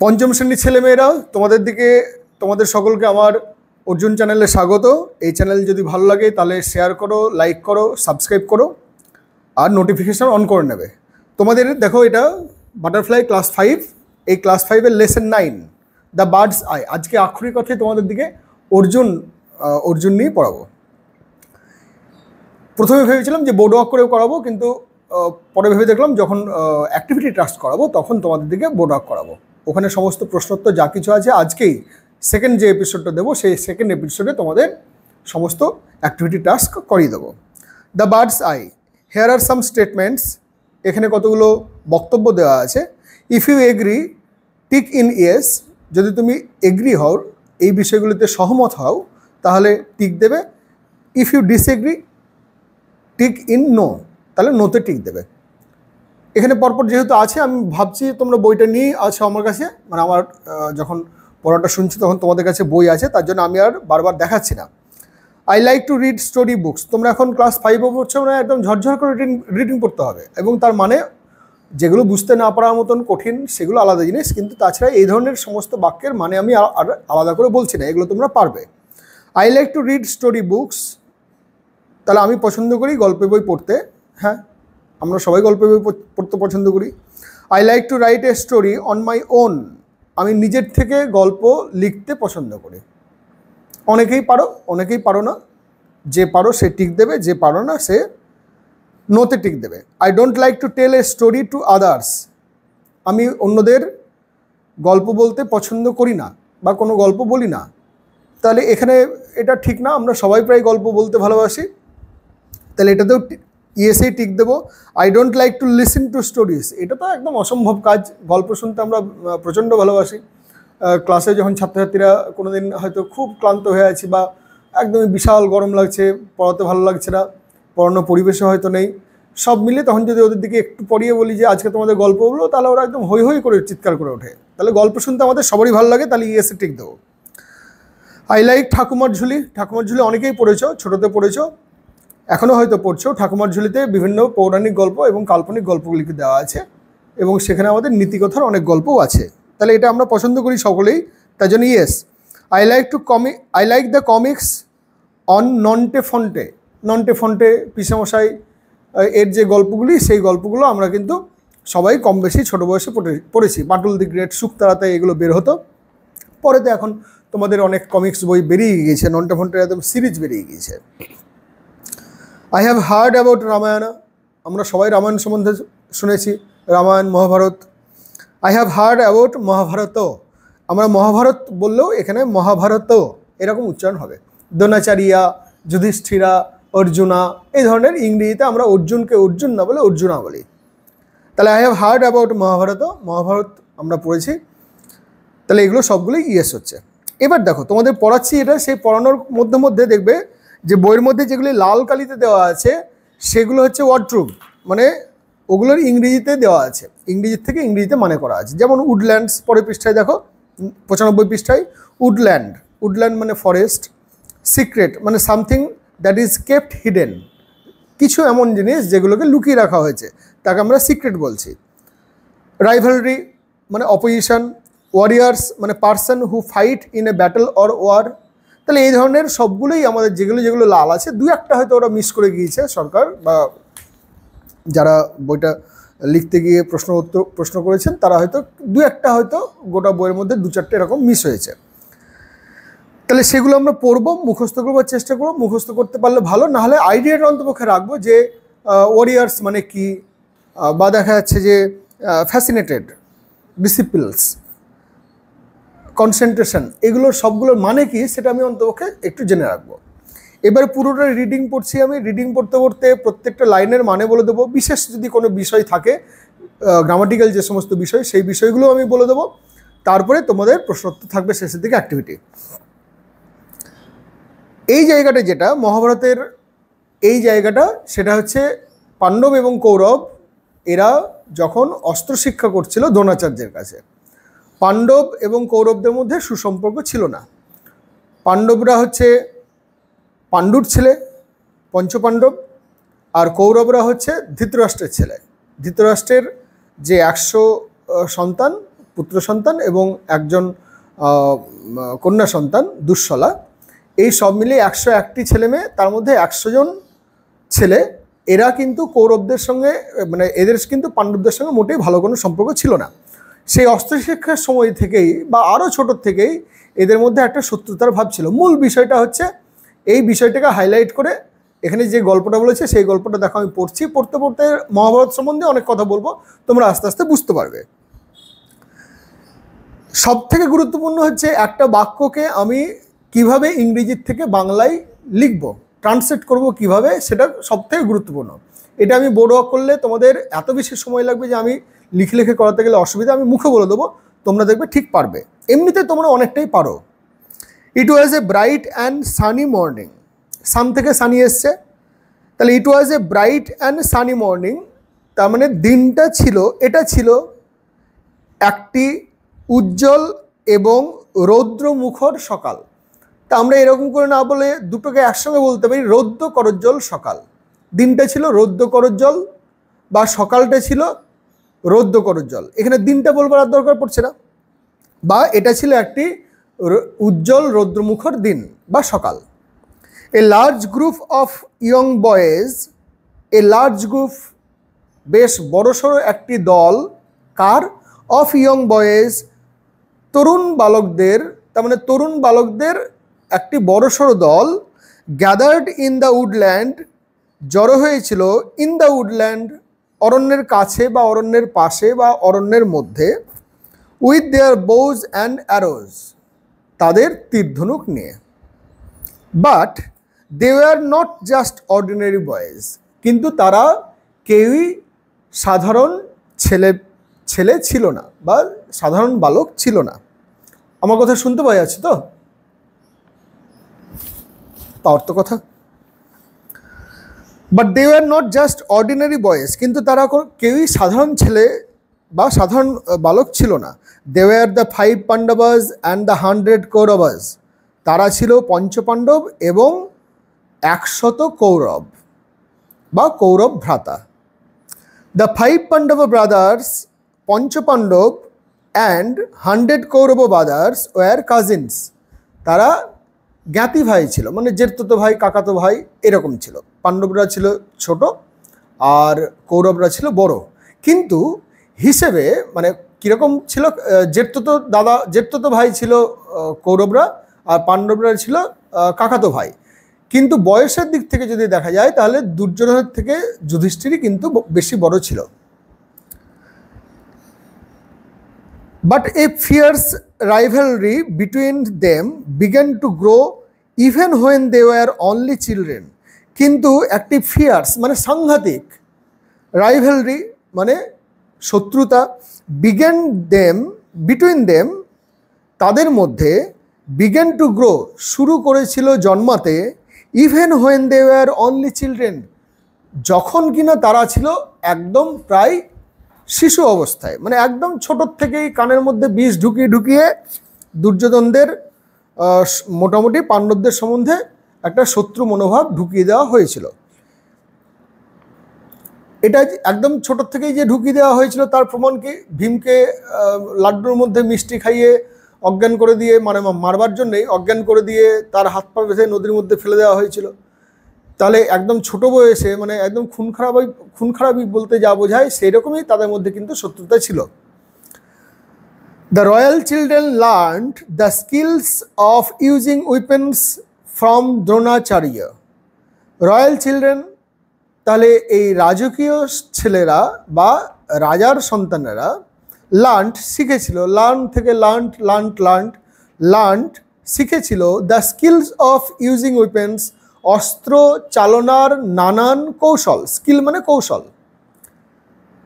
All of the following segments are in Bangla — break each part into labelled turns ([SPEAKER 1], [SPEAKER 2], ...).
[SPEAKER 1] পঞ্চম শ্রেণীর ছেলেমেয়েরা তোমাদের সকলকে আমার অর্জুন চ্যানেলে স্বাগত। এই চ্যানেল যদি ভালো লাগে তাহলে শেয়ার করো, লাইক করো, সাবস্ক্রাইব করো আর নোটিফিকেশান অন করে নেবে। তোমাদের দেখো, এটা বাটারফ্লাই ক্লাস 5, এই ক্লাস 5-এর লেসন 9 দ্য বার্ডস আই। আজকে আক্ষরিক কথায় তোমাদের দিকে অর্জুন নিয়ে পড়াবো। প্রথমে ভেবেছিলাম যে বোর্ড ওয়ার্ক করেও করাবো, কিন্তু পরে ভেবে দেখলাম যখন অ্যাক্টিভিটি টাস্ক করাবো তখন তোমাদের দিকে বোর্ড ওয়ার্ক করাবো। ওখানে সমস্ত প্রশ্নোত্তর যা কিছু আছে আজকেই সেকেন্ড যে এপিসোডটা দেবো সেই সেকেন্ড এপিসোডে তোমাদের সমস্ত অ্যাক্টিভিটি টাস্ক করিয়ে দেবো। The birds eye, here are some statements. এখানে কতগুলো বক্তব্য দেওয়া আছে। If you agree tick in yes, যদি তুমি এগ্রি হও, এই বিষয়গুলিতে সহমত হও, তাহলে টিক দেবে। If you disagree tick in no, তাহলে নোতে টিক দেবে। এখানে পরপর যেহেতু আছে, আমি ভাবছি তোমরা বইটা নিয়েই আছো আমার কাছে, মানে আমার যখন পড়াটা শুনছি তখন তোমাদের কাছে বই আছে, তার জন্য আমি আর বারবার দেখাচ্ছি না। I like to read story books. তোমরা এখন ক্লাস 5-এ পড়ছো, মানে একদম ঝরঝর করে রিডিং পড়তে হবে, এবং তার মানে যেগুলো বুঝতে না পারার মতন কঠিন সেগুলো আলাদা জিনিস, কিন্তু তাছাড়া এই ধরনের সমস্ত বাক্যের মানে আমি আর আলাদা করে বলছি না, এগুলো তোমরা পারবে। I like to read story books, তাহলে আমি পছন্দ করি গল্পের বই পড়তে। হ্যাঁ, আমরা সবাই গল্পের বই পড়তে পছন্দ করি। I like to write a story on my own, আমি নিজের থেকে গল্প লিখতে পছন্দ করি। অনেকেই পারো না। যে পারো সে টিক দেবে, যে পারো না সে নোতে টিক দেবে। I don't like to tell a story to others, আমি অন্যদের গল্প বলতে পছন্দ করি না বা কোনো গল্প বলি না। তাহলে এখানে এটা ঠিক না, আমরা সবাই প্রায় গল্প বলতে ভালোবাসি, তাহলে এটাতেও ইয়েসেই টিক দেবো। I don't like to listen to stories, এটা তো একদম অসম্ভব কাজ, গল্প শুনতে আমরা প্রচণ্ড ভালোবাসি। ক্লাসে যখন ছাত্রছাত্রীরা কোনো দিন হয়তো খুব ক্লান্ত হয়ে আছি বা একদমই বিশাল গরম লাগছে, পড়াতে ভালো লাগছে না, পড়ানো পরিবেশে হয়তো নেই, সব মিলে তখন যদি ওদের দিকে একটু পড়িয়ে বলি যে আজকে তোমাদের গল্প বলবো, তাহলে ওরা একদম হৈ হৈ করে চিৎকার করে ওঠে। তাহলে গল্প শুনতে আমাদের সবারই ভালো লাগে, তাহলে ইয়েসে টিক দেবো। আই লাইক ঠাকুমার ঝুলি। ঠাকুমার ঝুলি অনেকেই পড়েছো, ছোটোতে পড়েছো, এখনও হয়তো পড়ছো। ঠাকুমার ঝুলিতে বিভিন্ন পৌরাণিক গল্প এবং কাল্পনিক গল্পগুলিকে দেওয়া আছে, এবং সেখানে আমাদের নীতিকথার অনেক গল্পও আছে। তাহলে এটা আমরা পছন্দ করি সকলেই, তার জন্য yes. I like the comics on Nonte Phonte পিসেমশাই এর যে গল্পগুলি, সেই গল্পগুলো আমরা কিন্তু সবাই কম বেশি ছোটো বয়সে পড়েছি। বাটুল দি গ্রেট, শুকতারাতে এগুলো বের হতো। পরে তো এখন তোমাদের অনেক কমিক্স বই বেরিয়ে গিয়েছে, নন্টে ফন্টের একদম সিরিজ বেরিয়ে গিয়েছে। I have heard about Ramayana, আমরা সবাই রামায়ণ সম্বন্ধে শুনেছি, Ramayana Mahabharata. I have heard about Mahabharata, আমরা মহাভারত বললেও এখানে মহাভারত এরকম উচ্চারণ হবে। দ্রোণাচার্যা, যুধিষ্ঠিরা, অর্জুনা, এই ধরনের ইংরেজিতে আমরা অর্জুনকে অর্জুন না বলে অর্জুনা বলি। তাহলে I have heard about Mahabharata আমরা পড়েছি, তাহলে এগুলো সবগুলোই ইয়েস হচ্ছে। এবার দেখো, তোমাদের পড়াচ্ছি এটা, সেই পড়ানোর মধ্যে দেখবে যে বইয়ের মধ্যে যেগুলি লাল কালিতে দেওয়া আছে সেগুলো হচ্ছে ওয়ার্ডরুম, মানে ওগুলোর ইংরেজিতে দেওয়া আছে, ইংরেজির থেকে ইংরেজিতে মানে করা আছে। যেমন উডল্যান্ডস, পরের পৃষ্ঠায় দেখো 95 পৃষ্ঠায়, উডল্যান্ড মানে ফরেস্ট। সিক্রেট মানে something that is kept hidden, কিছু এমন জিনিস যেগুলোকে লুকিয়ে রাখা হয়েছে তাকে আমরা সিক্রেট বলছি। রাইভালরি মানে অপোজিশন। ওয়ারিয়ার্স মানে person who fight in a battle or were. তাহলে এই ধরনের সবগুলোই আমাদের যেগুলো লাল আছে, দু একটা হয়তো ওরা মিস করে গিয়েছে সরকার, বা যারা বইটা লিখতে গিয়ে প্রশ্ন করেছেন তারা হয়তো দু একটা, হয়তো গোটা বইয়ের মধ্যে 2-4টে এরকম মিস হয়েছে। তাহলে সেগুলো আমরা পড়বো, মুখস্থ করবার চেষ্টা করবো, মুখস্থ করতে পারলে ভালো, নাহলে আইডিয়াটা অন্তপক্ষে রাখবো যে ওয়ারিয়ার্স মানে কি, বা দেখা যাচ্ছে যে ফ্যাসিনেটেড, ডিসিপ্লিনস, কনসেন্ট্রেশন, এগুলোর সবগুলোর মানে কি সেটা আমি অন্তপক্ষে একটু জেনে রাখবো। এবার পুরোটা রিডিং পড়ছি আমি, রিডিং পড়তে পড়তে প্রত্যেকটা লাইনের মানে বলে দেবো। বিশেষ যদি কোনো বিষয় থাকে, গ্রামাটিক্যাল যে সমস্ত বিষয়, সেই বিষয়গুলো আমি বলে দেবো। তারপরে তোমাদের প্রশ্নোত্তর থাকবে শেষের দিকে, অ্যাক্টিভিটি। এই জায়গাটা যেটা মহাভারতের এই জায়গাটা, সেটা হচ্ছে পাণ্ডব এবং কৌরব এরা যখন অস্ত্র শিক্ষা করছিল দ্রোণাচার্যের কাছে। পাণ্ডব এবং কৌরবদের মধ্যে সুসম্পর্ক ছিল না। পাণ্ডবরা হচ্ছে পাণ্ডুর ছেলে, পঞ্চপাণ্ডব, আর কৌরবরা হচ্ছে ধৃতরাষ্ট্রের ছেলে। ধৃতরাষ্ট্রের যে 100 সন্তান পুত্র সন্তান এবং একজন কন্যা সন্তান দুঃশলা। এই সব মিলিয়ে 101টি ছেলে মেয়ে, তার মধ্যে 100 জন ছেলে। এরা কিন্তু কৌরবদের সঙ্গে মানে এদের কিন্তু পাণ্ডবদের সঙ্গে মোটেই ভালো কোনো সম্পর্ক ছিল না। সেই অস্ত্রশিক্ষার সময় থেকেই বা আরও ছোটোর থেকেই এদের মধ্যে একটা শত্রুতার ভাব ছিল। মূল বিষয়টা হচ্ছে এই বিষয়টাকে হাইলাইট করে এখানে যে গল্পটা বলেছে সেই গল্পটা দেখো আমি পড়ছি। পড়তে পড়তে মহাভারত সম্বন্ধে অনেক কথা বলবো, তোমরা আস্তে আস্তে বুঝতে পারবে। সব থেকে গুরুত্বপূর্ণ হচ্ছে একটা বাক্যকে আমি কিভাবে ইংরেজির থেকে বাংলায় লিখব, ট্রান্সলেট করব কিভাবে, সেটা সব থেকে গুরুত্বপূর্ণ। এটা আমি বোর্ড ওয়ার্ক করলে তোমাদের এত বেশি সময় লাগবে যে আমি লিখে লিখে করাতে গেলে অসুবিধা, আমি মুখে বলে দেবো, তোমরা দেখবে ঠিক পারবে। এমনিতে তোমরা অনেকটাই পারো। It was a bright and sunny morning, sun থেকে সানি এসছে, তাহলে it was a bright and sunny morning, তার মানে দিনটা ছিল, এটা ছিল একটি উজ্জ্বল এবং রৌদ্রমুখর সকাল। তা আমরা এরকম করে না বলে দুটোকে একসঙ্গে বলতে পারি, রৌদ্র করজ্জ্বল সকাল। দিনটা ছিল রৌদ্র করজ্জ্বল বা সকালটা ছিল রৌদ্র করজ্জ্বল, এখানে দিনটা বলবার আর দরকার পড়ছে না। বা এটা ছিল একটি উজ্জ্বল রৌদ্রমুখর দিন বা সকাল। A large group of young boys, a large group বেশ বড়সড় একটি দল, কার? অফ ইয়ং বয়েজ, তরুণ বালকদের, তার মানে তরুণ বালকদের একটি বড়সড় দল, গ্যাদার্ড ইন দ্য উডল্যান্ড, জড়ো হয়েছিল, ইন দ্য উডল্যান্ড, অরণ্যের কাছে বা অরণ্যের পাশে বা অরণ্যের মধ্যে, with their bows and arrows, তাদের তীরধনুক নিয়ে। But they were not just ordinary boys, কিন্তু তারা কেউই সাধারণ ছেলে ছিল না বা সাধারণ বালক ছিল না। আমার কথা শুনতে পাওয়া যাচ্ছে তো? পাওয়ার তো কথা। But they were not just ordinary boys, কিন্তু তারা কেউই সাধারণ ছেলে বা সাধারণ বালক ছিল না। They were the 5 Pandavas and the 100 Kauravas, তারা ছিল পঞ্চপাণ্ডব এবং 100 কৌরব বা কৌরব ভ্রাতা। দ্য 5 পাণ্ডবা ব্রাদার্স, পঞ্চপাণ্ডব, and 100 Kaurava brothers were cousins, তারা জ্ঞাতি ভাই ছিল, মানে জেঠতো ভাই কাকাতো ভাই এরকম ছিল। পাণ্ডবরা ছিল ছোট আর কৌরবরা ছিল বড়, কিন্তু হিসেবে মানে কীরকম ছিল, জেঠতো ভাই ছিল কৌরবরা আর পাণ্ডবরা ছিল কাকাতো ভাই। কিন্তু বয়সের দিক থেকে যদি দেখা যায় তাহলে দুর্যোধনের থেকে যুধিষ্ঠিরই কিন্তু বেশি বড় ছিল। But a fierce rivalry between them began to grow even when they were only children. কিন্তু একটি ফিয়ার্স মানে সাংঘাতিক, রাইভেলরি মানে শত্রুতা, between them তাদের মধ্যে, began to grow শুরু করেছিল জন্মাতে, even when they were only children যখন কিনা তারা ছিল একদম প্রায় শিশু অবস্থায়, মানে একদম ছোটোর থেকেই কানের মধ্যে বিষ ঢুকিয়ে দুর্যোধনদের মোটামুটি পাণ্ডবদের সম্বন্ধে একটা শত্রু মনোভাব ঢুকিয়ে দেওয়া হয়েছিল। এটা একদম ছোটোর থেকেই যে ঢুকিয়ে দেওয়া হয়েছিল তার প্রমাণ কি? ভীমকে লাড্ডুর মধ্যে মিষ্টি খাইয়ে অজ্ঞান করে দিয়ে, মানে মারবার জন্যেই অজ্ঞান করে দিয়ে তার হাত পা বেঁধে নদীর মধ্যে ফেলে দেওয়া হয়েছিল। তাহলে একদম ছোট বয়সে মানে একদম খুন খারাপই বলতে যা বোঝায় সেই রকমই তাদের মধ্যে কিন্তু শত্রুতা ছিল। The royal children learned the skills of using weapons from Dronacharya. Royal children তাহলে এই রাজকীয় ছেলেরা বা রাজার সন্তানেরা লার্নড শিখেছিল, লার্নড শিখেছিল the skills of using weapons, অস্ত্র চালনার নানান কৌশল, স্কিল মানে কৌশল,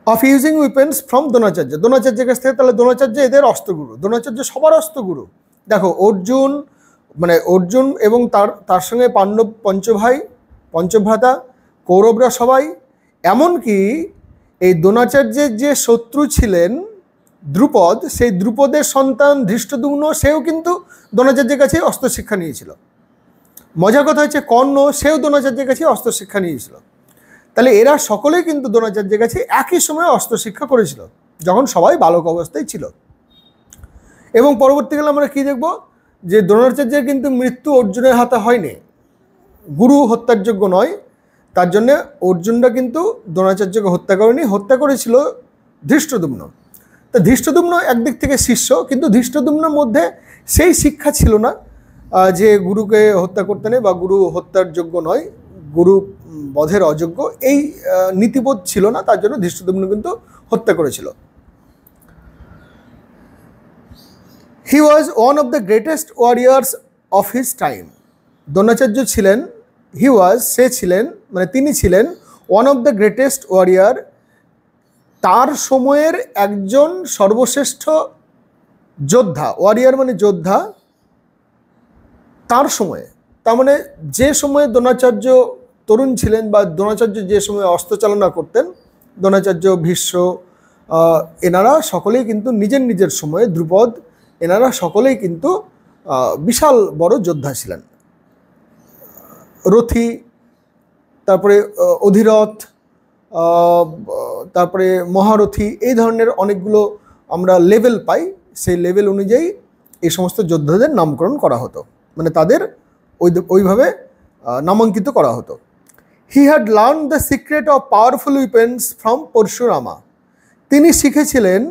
[SPEAKER 1] of using weapons from Dronacharya, দ্রোণাচার্যের কাছ থেকে। তাহলে দ্রোণাচার্য এদের অস্ত্রগুরু, দ্রোণাচার্য সবার অস্ত্রগুরু। দেখো অর্জুন এবং তার সঙ্গে পাণ্ডব পঞ্চভ্রাতা কৌরবরা সবাই, এমনকি এই দ্রোণাচার্যের যে শত্রু ছিলেন দ্রুপদ, সেই দ্রুপদের সন্তান ধৃষ্টদ্যুম্ন সেও কিন্তু দ্রোণাচার্যের কাছেই অস্ত্র শিক্ষা নিয়েছিল। মজার কথা হচ্ছে কর্ণ, সেও দ্রোণাচার্যের কাছে অস্ত্র শিক্ষা নিয়েছিল। তাহলে এরা সকলেই কিন্তু দ্রোণাচার্যের কাছে একই সময় অস্ত্র শিক্ষা করেছিল যখন সবাই বালক অবস্থায় ছিল। এবং পরবর্তীকালে আমরা কি দেখব, যে দ্রোণাচার্যের কিন্তু মৃত্যু অর্জুনের হাতে হয়নি, গুরু হত্যার যোগ্য নয়, তার জন্যে অর্জুনরা কিন্তু দ্রোণাচার্যকে হত্যা করেনি, হত্যা করেছিল ধৃষ্টদ্যুম্ন। তা ধৃষ্টদ্যুম্ন একদিক থেকে শিষ্য, কিন্তু ধৃষ্টদ্যুম্নের মধ্যে সেই শিক্ষা ছিল না যে গুরুকে হত্যা করতে নেই বা গুরু হত্যার যোগ্য নয়, গুরু বধের অযোগ্য, এই নীতিবোধ ছিল না, তার জন্য ধৃষ্টদ্যুম্ন কিন্তু হত্যা করেছিল। He was one of the greatest warriors of his time. Dronacharya ছিলেন, সে ছিলেন, মানে তিনি ছিলেন one of the greatest warrior, তার সময়ের একজন সর্বশ্রেষ্ঠ যোদ্ধা। ওয়ারিয়ার মানে যোদ্ধা, তার সময়ে, তার মানে যে সময়ে দ্রোণাচার্য তরুণ ছিলেন বা দ্রোণাচার্য যে সময়ে অস্ত্র চালনা করতেন, দ্রোণাচার্য, ভীষ্ম, এনারা সকলেই কিন্তু নিজের নিজের সময়ে, দ্রুপদ, এনারা সকলেই কিন্তু বিশাল বড় যোদ্ধা ছিলেন। রথী, তারপরে অধিরথ, তারপরে মহারথী, এই ধরনের অনেকগুলো আমরা লেভেল পাই। সেই লেভেল অনুযায়ী এই সমস্ত যোদ্ধাদের নামকরণ করা হতো, মানে তাদের ওইভাবে নামাঙ্কিত করা হতো। He had learn the secret of powerful weapons from Parashurama. তিনি শিখেছিলেন,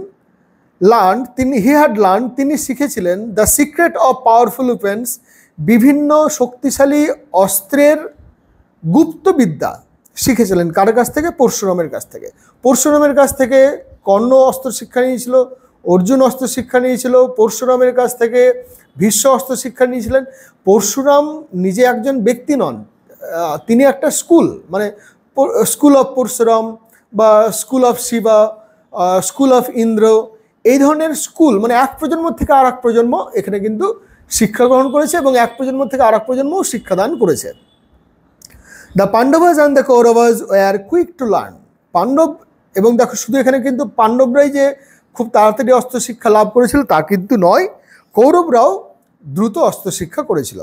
[SPEAKER 1] তিনি শিখেছিলেন the secret of powerful weapons, বিভিন্ন শক্তিশালী অস্ত্রের গুপ্তবিদ্যা শিখেছিলেন। কার কাছ থেকে? পরশুরামের কাছ থেকে। পরশুরামের কাছ থেকে কর্ণ অস্ত্র শিক্ষা নিয়েছিল, অর্জুন অস্ত্র শিক্ষা নিয়েছিল, পরশুরামের কাছ থেকে ভীষ্ম অস্ত্র শিক্ষা নিয়েছিলেন। পরশুরাম নিজে একজন ব্যক্তি নন, তিনি একটা স্কুল, মানে স্কুল অফ পরশুরাম বা school of Shiva, school of Indra, এই ধরনের স্কুল, মানে এক প্রজন্ম থেকে আর এক প্রজন্ম এখানে কিন্তু শিক্ষা গ্রহণ করেছে এবং এক প্রজন্ম থেকে আর এক প্রজন্মও শিক্ষাদান করেছে। The Pandavas and the Kauravas were quick to learn. Pandava, এবং দেখো শুধু এখানে কিন্তু পাণ্ডবরাই যে খুব তাড়াতাড়ি অস্ত্র শিক্ষা লাভ করেছিল তা কিন্তু নয়, কৌরবরাও দ্রুত অস্ত্র শিক্ষা করেছিল।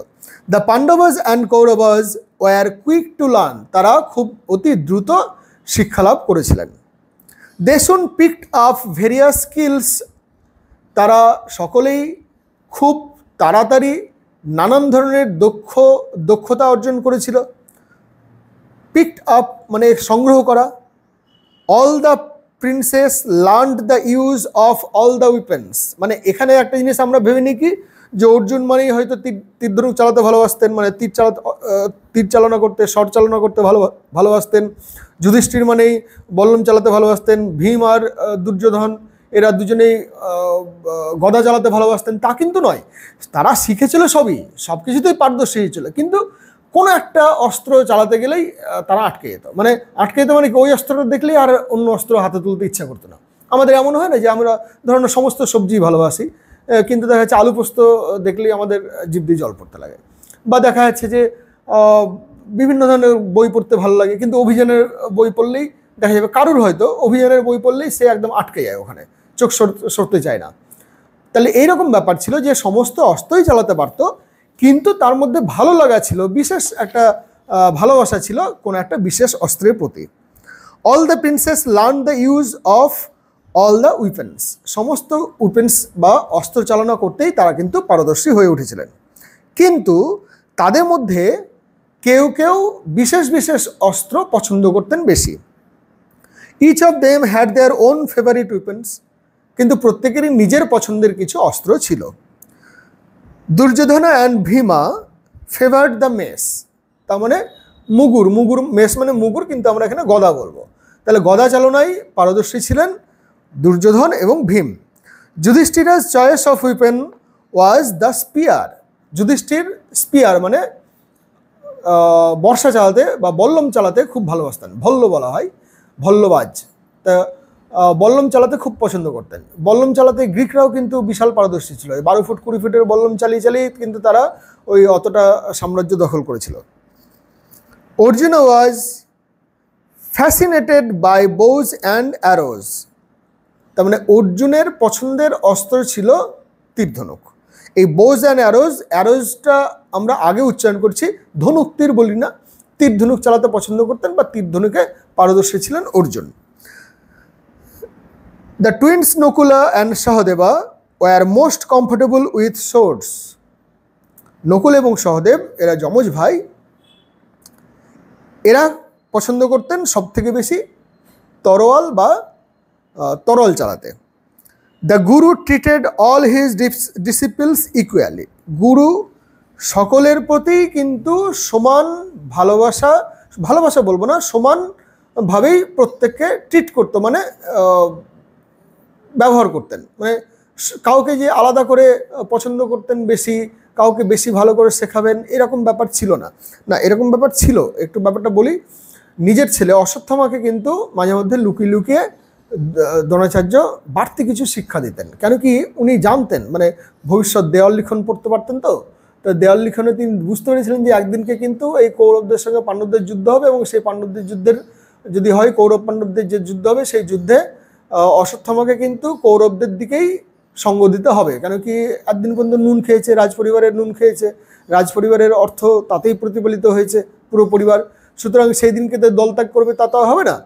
[SPEAKER 1] The Pandavas and Kauravas were quick to learn, তারা খুব অতি দ্রুত শিক্ষা লাভ করেছিলেন। They soon picked up various skills, তারা সকলেই খুব তাড়াতাড়ি নানান ধরনের দক্ষতা অর্জন করেছিল। পিকড আপ মানে সংগ্রহ করা। All the princess learned the use of all the weapons, মানে এখানে একটা জিনিস আমরা ভেবে নিই কি, যে অর্জুন মানেই হয়তো তীর ধনুক চালাতে ভালোবাসতেন, মানে তীর চালনা করতে, শট চালনা করতে ভালোবাসতেন। যুধিষ্ঠির মানেই বল্লম চালাতে ভালোবাসতেন। ভীম আর দুর্যোধন এরা দুজনেই গদা চালাতে ভালোবাসতেন, তা কিন্তু নয়। তারা শিখেছিল সবই, সব কিছুতেই পারদর্শী ছিল, কিন্তু কোনো একটা অস্ত্র চালাতে গেলেই তারা আটকে যেত। মানে ওই অস্ত্রটা দেখলেই আর অন্য অস্ত্র হাতে তুলতে ইচ্ছা করতো না। আমাদের এমন হয় না যে আমরা ধরুন সমস্ত সবজি ভালোবাসি, কিন্তু দেখা যাচ্ছে আলু পোস্ত দেখলেই আমাদের জিভ দিয়ে জল পড়তে লাগে, বা দেখা যাচ্ছে যে বিভিন্ন ধরনের বই পড়তে ভালো লাগে, কিন্তু অভিযানের বই পড়লেই দেখা যাবে কারুর হয়তো অভিযানের বই পড়লেই সে একদম আটকে যায়, ওখানে চোখ সরতে চায় না। তাহলে এইরকম ব্যাপার ছিল যে সমস্ত অস্ত্রই চালাতে পারতো, কিন্তু তার মধ্যে ভালো লাগা ছিল, বিশেষ একটা ভালোবাসা ছিল কোনো একটা বিশেষ অস্ত্রের প্রতি। All the princess learn the use of all the weapons, সমস্ত উইপেন্স বা অস্ত্র চালনা করতেই তারা কিন্তু পারদর্শী হয়ে উঠেছিলেন। কিন্তু তাদের মধ্যে কেউ কেউ বিশেষ বিশেষ অস্ত্র পছন্দ করতেন বেশি। Each of them had their own favourite weapons, কিন্তু প্রত্যেকেরই নিজের পছন্দের কিছু অস্ত্র ছিল। Duryodhana and Bhima favoured the mace, তার মানে মুগুর, মেস মানে মুগুর, কিন্তু আমরা এখানে গদা বলবো। তাহলে গদা চালনায় পারদর্শী ছিলেন দুর্যোধন এবং Bhim. Yudhishthira's choice of weapon was the spear, Yudhishthir spear মানে বর্ষা চালাতে বা বল্লম চালাতে খুব ভালোবাসতেন, ভল্ল বলা হয়, ভল্লবাজ, তা বল্লম চালাতে খুব পছন্দ করতেন। বল্লম চালাতে গ্রিকরাও কিন্তু বিশাল পারদর্শী ছিল, 12 ফুট 20 ফুটের বল্লম চালিয়ে কিন্তু তারা ওই অতটা সাম্রাজ্য দখল করেছিল। Arjun was fascinated by bows and arrows, তার মানে অর্জুনের পছন্দের অস্ত্র ছিল তীর ধনুক। এই বোজ অ্যান্ড অ্যারোজটা আমরা আগে উচ্চারণ করছি, ধনুক তীর বলি না, তীর ধনুক চালাতে পছন্দ করতেন বা তীর ধনুকে পারদর্শী ছিলেন Arjun. The twins Nakula and Sahadeva war most comfortable with source. Nakul এবং সহদেব এরা যমজ ভাই, এরা পছন্দ করতেন সব থেকে বেশি তরোয়াল বা তরল চালাতে। The Guru treated all his ডিসিপলস equally. গুরু সকলের প্রতি কিন্তু সমান ভালোবাসা বলবো না, সমানভাবেই প্রত্যেককে ট্রিট করতো, মানে ব্যবহার করতেন। মানে কাউকে যে আলাদা করে পছন্দ করতেন বেশি, কাউকে বেশি ভালো করে শেখাবেন, এরকম ব্যাপার ছিল না। না, এরকম ব্যাপার ছিল, একটু ব্যাপারটা বলি। নিজের ছেলে অশ্বত্থামাকে কিন্তু মাঝে মধ্যে লুকিয়ে লুকিয়ে দ্রোণাচার্য বাড়তি কিছু শিক্ষা দিতেন। কেন কি, উনি জানতেন মানে ভবিষ্যৎ দেওয়াল লিখন পড়তে পারতেন, তো দেওয়াল লিখনে তিনি বুঝতে পেরেছিলেন যে একদিনকে কিন্তু এই কৌরবদের সঙ্গে পাণ্ডবদের যুদ্ধ হবে, এবং সেই পাণ্ডবদের যুদ্ধের যদি হয়, কৌরব পাণ্ডবদের যে যুদ্ধ হবে, সেই যুদ্ধে অশ্বত্থামাকে কিন্তু কৌরবদের দিকেই সঙ্গ দিতে হবে। কেন কি, একদিন পর্যন্ত নুন খেয়েছে, রাজপরিবারের নুন খেয়েছে, রাজপরিবারের অর্থ তাতেই প্রতিফলিত হয়েছে পুরো পরিবার। সুতরাং সেই দিনকে তো দলত্যাগ করবে, তা তো হবে না।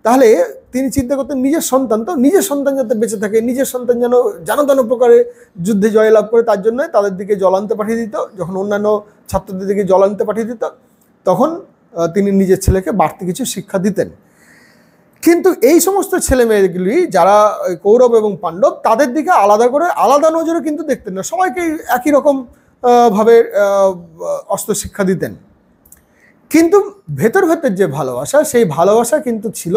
[SPEAKER 1] তাহলে তিনি চিন্তা করতেন নিজের সন্তান, তো নিজের সন্তান যাতে বেঁচে থাকে, নিজের সন্তান যেন জানতান প্রকারে যুদ্ধে জয়লাভ করে, তার জন্য তাদের দিকে জল আনতে পাঠিয়ে দিত। যখন অন্যান্য ছাত্রদের দিকে জল আনতে পাঠিয়ে দিত, তখন তিনি নিজের ছেলেকে বাড়তি কিছু শিক্ষা দিতেন। কিন্তু এই সমস্ত ছেলে মেয়েগুলি যারা কৌরব এবং পাণ্ডব, তাদের দিকে আলাদা করে আলাদা নজরে কিন্তু দেখতেন না, সবাইকে একই রকম ভাবে অস্ত্র শিক্ষা দিতেন। কিন্তু ভেতর ভেতর যে ভালোবাসা, সেই ভালোবাসা কিন্তু ছিল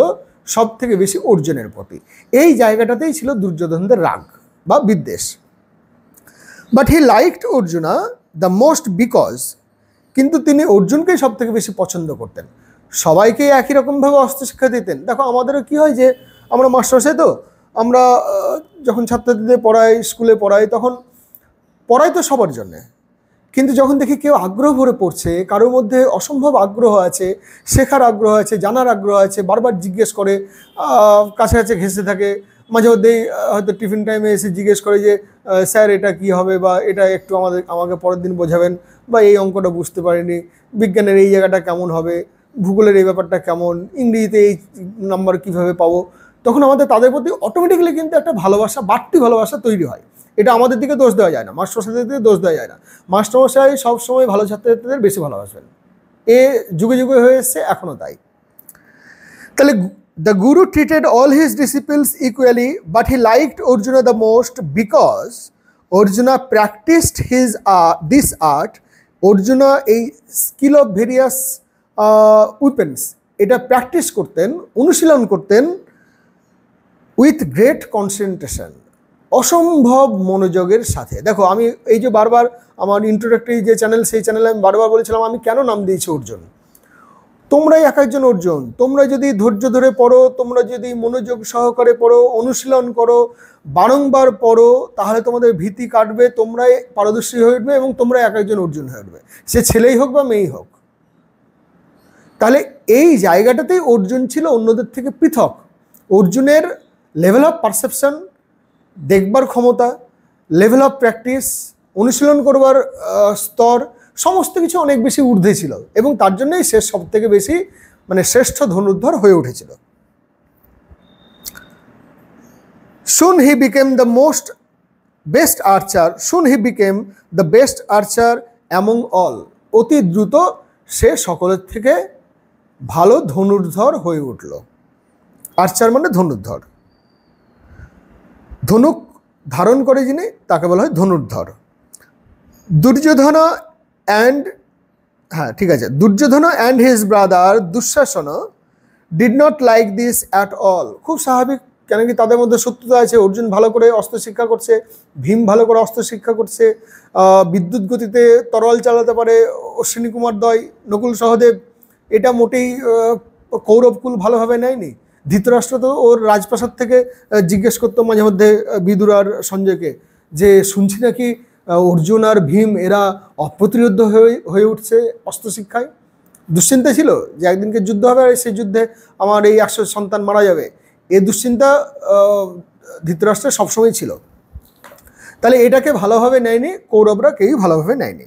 [SPEAKER 1] সব থেকে বেশি অর্জুনের প্রতি। এই জায়গাটাতেই ছিল দুর্যোধনদের রাগ বা বিদ্বেষ। But he liked Arjuna the most because, কিন্তু তিনি অর্জুনকেই সব থেকে বেশি পছন্দ করতেন। সবাইকে একই রকমভাবে অস্ত্র শিক্ষা দিতেন। দেখো, আমাদেরও কি হয় যে আমরা মাস্টারমশাই, তো আমরা যখন ছাত্রছাত্রীদের পড়াই, স্কুলে পড়াই, তখন পড়াই তো সবার জন্যে। কিন্তু যখন দেখি কেউ আগ্রহ ভরে পড়ছে, কারোর মধ্যে অসম্ভব আগ্রহ আছে, শেখার আগ্রহ আছে, জানার আগ্রহ আছে, বারবার জিজ্ঞেস করে, কাছে কাছে ঘেঁষতে থাকে, মাঝে মধ্যেই হয়তো টিফিন টাইমে এসে জিজ্ঞেস করে যে স্যার এটা কি হবে, বা এটা একটু আমাকে পরের দিন বোঝাবেন, বা এই অঙ্কটা বুঝতে পারিনি, বিজ্ঞানের এই জায়গাটা কেমন হবে, ভূগোলের এই ব্যাপারটা কেমন, ইংরেজিতে এই নাম্বার কীভাবে পাবো। তখন আমাদের তাদের প্রতি অটোমেটিক্যালি কিন্তু একটা ভালোবাসা, বাড়তি ভালোবাসা তৈরি হয়। এটা আমাদের দিকে দোষ দেওয়া যায় না, মাস্টারমশাইদের দিকে দোষ দেওয়া যায় না। মাস্টারমশাই সবসময় ভালো ছাত্রছাত্রীদের বেশি ভালোবাসবেন, এ যুগে যুগে হয়ে এসছে, এখনও তাই। তাহলে the Guru treated all his ডিসিপলস equally, but he liked Arjuna the most because Arjuna practised this art. Arjuna এই স্কিল অফ ভেরিয়াস উইপেন্স, এটা প্র্যাকটিস করতেন, অনুশীলন করতেন উইথ গ্রেট কনসেন্ট্রেশন, অসম্ভব মনোযোগের সাথে। দেখো, আমি এই যে বারবার আমার ইন্ট্রোডাক্টরি যে চ্যানেল, সেই চ্যানেলে আমি বারবার বলেছিলাম আমি কেন নাম দিয়েছি অর্জুন। তোমরাই এক একজন অর্জুন। তোমরা যদি ধৈর্য ধরে পড়ো, তোমরা যদি মনোযোগ সহকারে পড়ো, অনুশীলন করো, বারংবার পড়ো, তাহলে তোমাদের ভীতি কাটবে, তোমরাই পারদর্শী হয়ে উঠবে, এবং তোমরা এক একজন অর্জুন হয়ে উঠবে, সে ছেলেই হোক বা মেয়েই হোক। তাহলে এই জায়গাটাতেই অর্জুন ছিল অন্যদের থেকে পৃথক। অর্জুনের লেভেল অফ পারসেপশন, দেখবার ক্ষমতা, লেভেল অফ প্র্যাকটিস, অনুশীলন করবার স্তর, সমস্ত কিছু অনেক বেশি ঊর্ধ্বে ছিল, এবং তার জন্যই সে সব থেকে বেশি মানে শ্রেষ্ঠ ধনুর্ধর হয়ে উঠেছিল। Soon he became the best archer. Soon he became the best archer among all. অতি দ্রুত সে সকলের থেকে ভালো ধনুর্ধর হয়ে উঠল। আর্চার মানে ধনুর্ধর, ধনুক ধারণ করে যিনি, তাকে বলা হয় ধনুর্ধর। Duryodhan and his brother Dushasan did not like this at all. খুব স্বাভাবিক, কেন কি তাদের মধ্যে শত্রুতা আছে। অর্জুন ভালো করে অস্ত্র শিক্ষা করছে, ভীম ভালো করে অস্ত্র শিক্ষা করছে, বিদ্যুৎ গতিতে তরোয়াল চালাতে পারে অশ্বিনী কুমার দ্বয়, নকুল সহদেব। এটা মোটেই কৌরবকুল ভালোভাবে নেয়নি। ধৃতরাষ্ট্র তো ওর রাজপ্রাসাদ থেকে জিজ্ঞেস করতো মাঝে মধ্যে বিদুর আর সঞ্জয়কে, যে শুনছি নাকি অর্জুন আর ভীম এরা অপ্রতিরোধ্য হয়ে উঠছে অস্ত্র শিক্ষায়। দুশ্চিন্তা ছিল যে একদিনকে যুদ্ধ হবে, আর সেই যুদ্ধে আমার এই 100 সন্তান মারা যাবে, এই দুশ্চিন্তা ধৃতরাষ্ট্রের সবসময় ছিল। তাহলে এটাকে ভালোভাবে নেয়নি কৌরবরা, কেউই ভালোভাবে নেয়নি।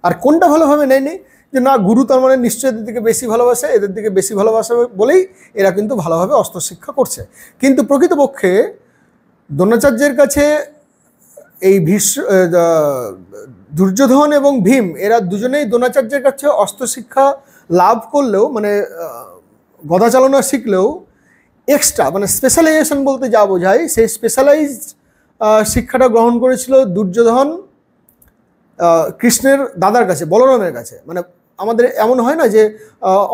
[SPEAKER 1] আর কোনটা ভালোভাবে নেয়নি, যে না গুরু তার মানে নিশ্চয় এদের দিকে বেশি ভালোবাসে, এদের দিকে বেশি ভালোবাসে বলেই এরা কিন্তু ভালোভাবে অস্ত্র শিক্ষা করছে। কিন্তু প্রকৃতপক্ষে দ্রোণাচার্যের কাছে এই দুর্যোধন এবং ভীম এরা দুজনেই দ্রোণাচার্যের কাছে অস্ত্র শিক্ষা লাভ করলেও, মানে গদা চালনা শিখলেও এক্সট্রা মানে স্পেশালাইজেশন বলতে যা বোঝায়, সেই স্পেশালাইজড শিক্ষাটা গ্রহণ করেছিল দুর্যোধন কৃষ্ণের দাদার কাছে, বলরামের কাছে। মানে আমাদের এমন হয় না যে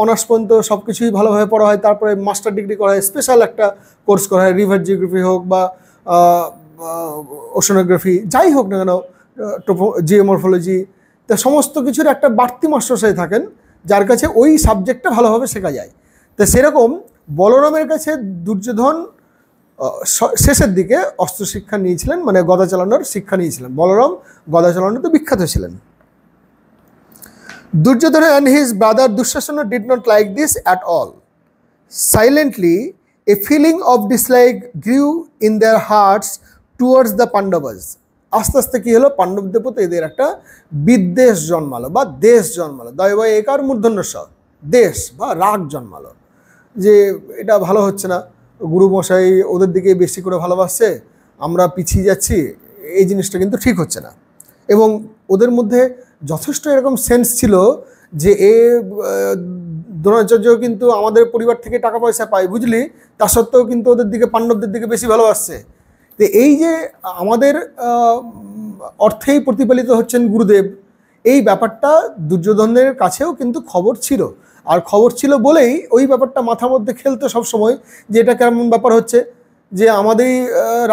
[SPEAKER 1] অনার্স পর্যন্ত সব কিছুই ভালোভাবে পড়া হয়, তারপরে মাস্টার ডিগ্রি করা হয়, স্পেশাল একটা কোর্স করা হয়, রিভার জিওগ্রাফি হোক বা ওশানোগ্রাফি, যাই হোক না কেন, জিওমরফোলজি, তা সমস্ত কিছুর একটা বাড়তি মাস্টারমশাই থাকেন যার কাছে ওই সাবজেক্টটা ভালোভাবে শেখা যায়। তো সেরকম বলরামের কাছে দুর্যোধন শেষের দিকে অস্ত্র শিক্ষা নিয়েছিলেন, মানে গদা চালানোর শিক্ষা নিয়েছিলেন। বলরাম গদা চালানোতে বিখ্যাত ছিলেন। Duryodhana and his brother Dushasana did not like this at all. Silently, a feeling of dislike grew in their hearts towards the Pandavas. আস্তে আস্তে কি হলো, পাণ্ডবদের প্রতি এদের একটা বিদ্বেষ জন্মালো বা দেশ জন্মালো, দয়বয় একার মূর্ধন্য স, দেশ বা রাগ জন্মালো, যে এটা ভালো হচ্ছে না, গুরু মশাই ওদের দিকে বেশি করে ভালোবাসছে, আমরা পিছিয়ে যাচ্ছি, এই জিনিসটা কিন্তু ঠিক হচ্ছে না। এবং ওদের মধ্যে যথেষ্ট এরকম সেন্স ছিল যে দ্রোণাচার্য কিন্তু আমাদের পরিবার থেকে টাকা পয়সা পায়, বুঝলি, তা সত্ত্বেও কিন্তু ওদের দিকে, পাণ্ডবদের দিকে বেশি ভালোবাসছে। তো এই যে আমাদের অর্থেই প্রতিপালিত হচ্ছেন গুরুদেব, এই ব্যাপারটা দুর্যোধনের কাছেও কিন্তু খবর ছিল। আর খবর ছিল বলেই ওই ব্যাপারটা মাথার মধ্যে খেলতো সবসময়, যে এটা কেমন ব্যাপার হচ্ছে যে আমাদেরই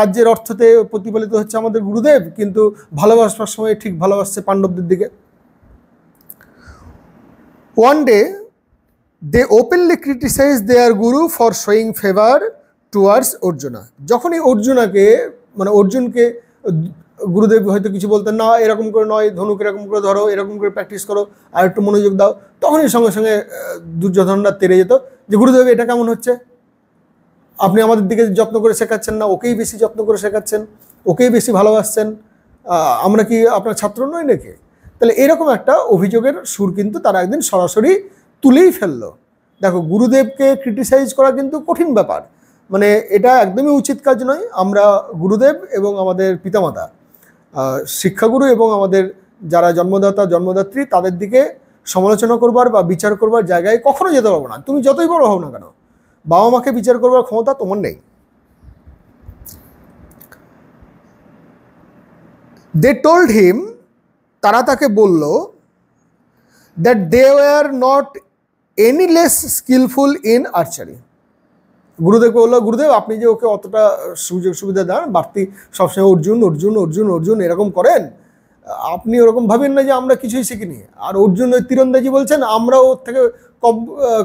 [SPEAKER 1] রাজ্যের অর্থতে প্রতিপালিত হচ্ছে আমাদের গুরুদেব, কিন্তু ভালোবাসার সময় ঠিক ভালোবাসছে পাণ্ডবদের দিকে। One day, they openly criticized their guru for showing favor towards Arjuna. যখনই অর্জুনাকে, মানে অর্জুনকে গুরুদেব হয়তো কিছু বলতেন, না এরকম করে নয়, ধনুক এরকম করে ধরো, এরকম করে প্র্যাকটিস করো, আর একটু মনোযোগ দাও, তখনই সঙ্গে সঙ্গে দুর্যোধনরা তেড়ে যেত যে গুরুদেব এটা কেমন হচ্ছে, আপনি আমাদের দিকে যত্ন করে শেখাচ্ছেন না, ওকেই বেশি যত্ন করে শেখাচ্ছেন, ওকেই বেশি ভালোবাসছেন, আমরা কি আপনার ছাত্র নই নাকি? তাহলে এরকম একটা অভিযোগের সুর কিন্তু তারা একদিন সরাসরি তুলেই ফেললো। দেখো, গুরুদেবকে ক্রিটিসাইজ করা কিন্তু কঠিন ব্যাপার, মানে এটা একদমই উচিত কাজ নয়। আমরা গুরুদেব এবং আমাদের পিতামাতা, শিক্ষাগুরু এবং আমাদের যারা জন্মদাতা জন্মদাত্রী, তাদের দিকে সমালোচনা করবার বা বিচার করবার জায়গায় কখনো যেতে পারবো না। তুমি যতই বড় হও না কেন, বাবা মাকে বিচার করবার ক্ষমতা তোমার নেই। They told him, তারা তাকে বলল, that they were not any less skillful in archery. গুরুদেবকে বললো, গুরুদেব আপনি যে ওকে অতটা সুযোগ সুবিধা দেন, বাড়তি সবসময় অর্জুন অর্জুন অর্জুন অর্জুন এরকম করেন, আপনি ওরকম ভাবেন না যে আমরা কিছুই শিখিনি। আর অর্জুন ওই তীরন্দাজি বলছেন, আমরা ওর থেকে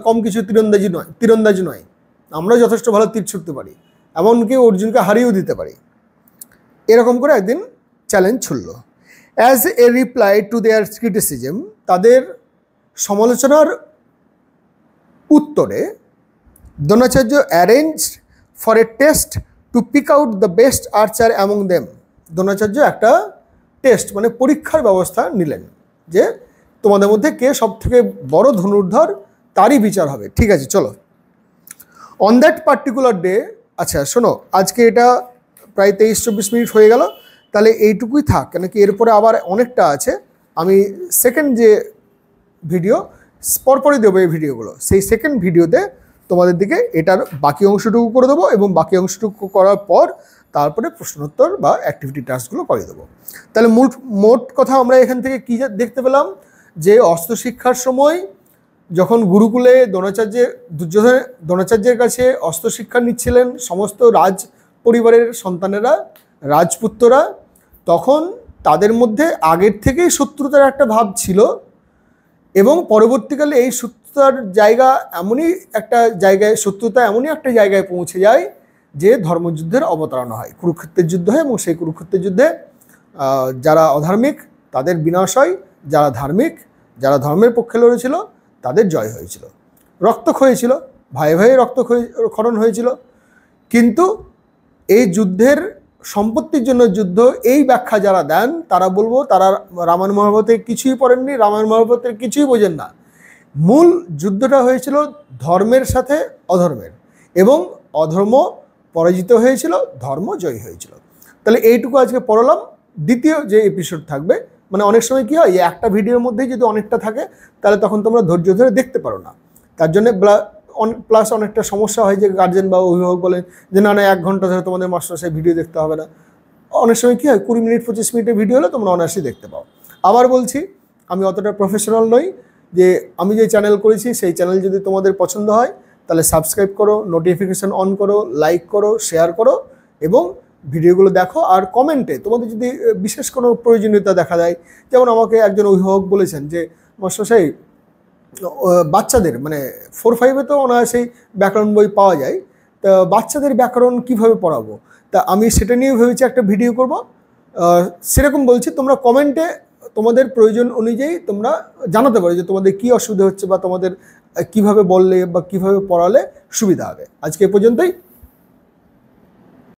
[SPEAKER 1] কম কিছু তীরন্দাজি নয়, আমরা যথেষ্ট ভালো তীর ছুটতে পারি, এমনকি অর্জুনকে হারিয়েও দিতে পারি। এরকম করে একদিন চ্যালেঞ্জ ছুড়ল। As a reply to their criticism, তাদের সমালোচনার উত্তরে Dronacharya arranged for a test to pick out the best archer among them. Dronacharya একটা টেস্ট মানে পরীক্ষার ব্যবস্থা নিলেন, যে তোমাদের মধ্যে কে সব থেকে বড় ধনুর্ধর তারই বিচার হবে। ঠিক আছে, চলো। অন দ্যাট পার্টিকুলার ডে, আচ্ছা শোনো, আজকে এটা প্রায় 23-24 মিনিট হয়ে গেল, তাহলে এইটুকুই থাক, কেন কি এরপরে আবার অনেকটা আছে। আমি সেকেন্ড যে ভিডিও পরপরই দেবো এই ভিডিওগুলো, সেই সেকেন্ড ভিডিওতে তোমাদের দিকে এটার বাকি অংশটুকু করে দেবো, এবং বাকি অংশটুকু করার পর তারপরে প্রশ্নোত্তর বা অ্যাক্টিভিটি টাস্কগুলো করে দেবো। তাহলে মোট কথা আমরা এখান থেকে কী দেখতে পেলাম, যে অস্ত্র শিক্ষার সময় যখন গুরুকুলে দ্রোণাচার্যের কাছে অস্ত্র শিক্ষা নিচ্ছিলেন সমস্ত রাজ পরিবারের সন্তানেরা, রাজপুত্ররা, তখন তাদের মধ্যে আগের থেকেই শত্রুতার একটা ভাব ছিল, এবং পরবর্তীকালে এই শত্রুতার জায়গা এমনই একটা জায়গায় পৌঁছে যায় যে ধর্মযুদ্ধের অবতারণা হয়, কুরুক্ষেত্রের যুদ্ধ হয়, এবং সেই কুরুক্ষেত্রের যুদ্ধে যারা অধার্মিক তাদের বিনাশ হয়, যারা ধার্মিক, যারা ধর্মের পক্ষে লড়েছিল তাদের জয় হয়েছিল, রক্তক্ষয়ী ছিল, ভাই ভাই রক্তক্ষরণ হয়েছিল। কিন্তু এই যুদ্ধের সম্পত্তির জন্য যুদ্ধ, এই ব্যাখ্যা যারা দেন তারা বলবো তারা রামায়ণ মহাভারতে কিছুই পড়েননি, রামায়ণ মহাভারতের কিছুই বোঝেন না। মূল যুদ্ধটা হয়েছিল ধর্মের সাথে অধর্মের, এবং অধর্ম পরাজিত হয়েছিল, ধর্ম জয়ী হয়েছিল। তাহলে এইটুকু আজকে পড়লাম, দ্বিতীয় যে এপিসোড থাকবে, মানে অনেক সময় কি হয়, এই একটা ভিডিওর মধ্যেই যদি অনেকটা থাকে তাহলে তখন তোমরা ধৈর্য ধরে দেখতে পারো না। তার জন্য প্লাস অনেকটা সমস্যা হয় যে গার্জেন বা অভিভাবক বলেন যে না 1 ঘন্টা ধরে তোমাদের মাস্টারমশাই ভিডিও দেখতে হবে না। অনেক সময় কী হয় 20 মিনিট 25 মিনিটের ভিডিও হলে তোমরা অনায়াসেই দেখতে পাও। আবার বলছি, আমি অতটা প্রফেশনাল নই, যে আমি যে চ্যানেল করেছি সেই চ্যানেল যদি তোমাদের পছন্দ হয় তাহলে সাবস্ক্রাইব করো, নোটিফিকেশান অন করো, লাইক করো, শেয়ার করো এবং ভিডিওগুলো দেখো। আর কমেন্টে তোমাদের যদি বিশেষ কোনো প্রয়োজনীয়তা দেখা দেয়, যেমন আমাকে একজন অভিভাবক বলেছেন যে মাস্টারমশাই বাচ্চাদের মানে 4-5-এ তো অনায়াসেই ব্যাকরণ বই পাওয়া যায়, তা বাচ্চাদের ব্যাকরণ কিভাবে পড়াবো, তা আমি সেটা নিয়ে ভেবেছি একটা ভিডিও করব। সেরকম বলছি, তোমরা কমেন্টে তোমাদের প্রয়োজন অনুযায়ী তোমরা জানাতে পারো যে তোমাদের কী অসুবিধা হচ্ছে বা তোমাদের কিভাবে বললে বা কিভাবে পড়ালে সুবিধা হবে। আজকে এ পর্যন্তই।